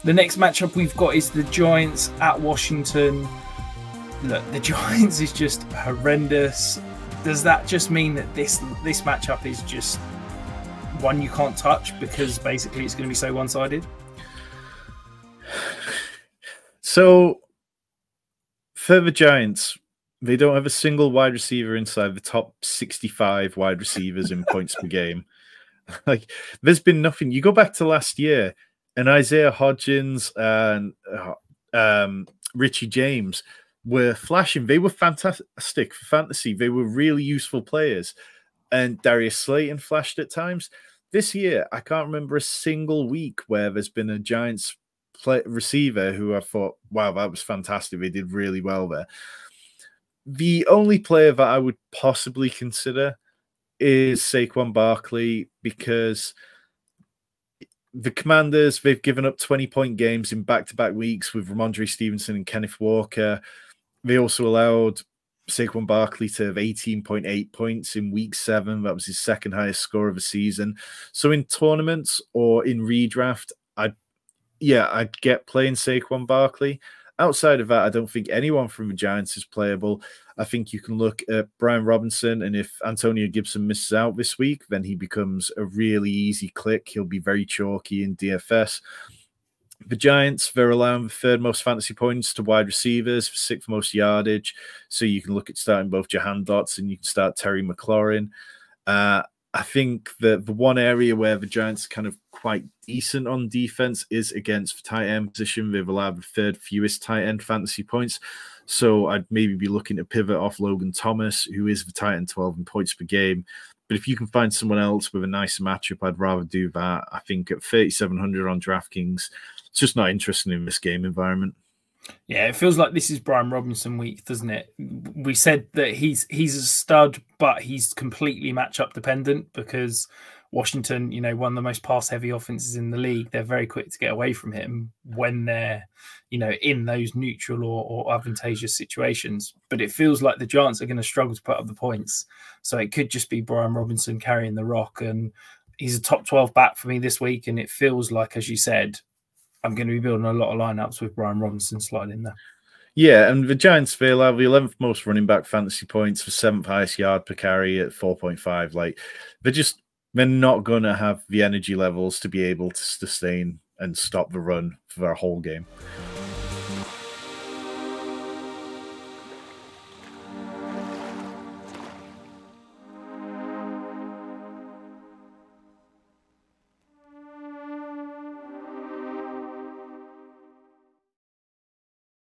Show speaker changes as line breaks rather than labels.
The next matchup we've got is the Giants at Washington. Look, the Giants is just horrendous. Does that just mean that this matchup is just one you can't touch because basically it's going to be so one-sided?
So for the Giants, they don't have a single wide receiver inside the top 65 wide receivers in points per game. Like, there's been nothing. You go back to last year, and Isaiah Hodgins and Richie James were flashing. They were fantastic for fantasy. They were really useful players. And Darius Slayton flashed at times. This year, I can't remember a single week where there's been a Giants receiver who I thought, wow, that was fantastic. They did really well there. The only player that I would possibly consider is Saquon Barkley, because the Commanders, they've given up 20-point games in back-to-back weeks with Ramondre Stevenson and Kenneth Walker. They also allowed Saquon Barkley to have 18.8 points in week 7. That was his second highest score of the season. So in tournaments or in redraft, I'd get playing Saquon Barkley. Outside of that, I don't think anyone from the Giants is playable. I think you can look at Brian Robinson, and if Antonio Gibson misses out this week, then he becomes a really easy click. He'll be very chalky in DFS. The Giants, they're allowing the 3rd most fantasy points to wide receivers, 6th most yardage. So you can look at starting both Jahan Dotson and you can start Terry McLaurin. I think that the one area where the Giants are kind of quite decent on defense is against the tight end position. They've allowed the 3rd fewest tight end fantasy points. So I'd maybe be looking to pivot off Logan Thomas, who is the tight end 12 in points per game. But if you can find someone else with a nicer matchup, I'd rather do that. I think at 3,700 on DraftKings, it's just not interesting in this game environment.
Yeah, it feels like this is Brian Robinson week, doesn't it? We said that he's a stud, but he's completely matchup dependent because Washington, one of the most pass-heavy offenses in the league. They're very quick to get away from him when they're, in those neutral or advantageous situations. But it feels like the Giants are going to struggle to put up the points. So it could just be Brian Robinson carrying the rock. And he's a top 12 back for me this week. And it feels like, as you said, I'm going to be building a lot of lineups with Brian Robinson sliding in there.
Yeah, and the Giants, they allow the 11th most running back fantasy points, the 7th highest yard per carry at 4.5. Like, they're not going to have the energy levels to be able to sustain and stop the run for their whole game.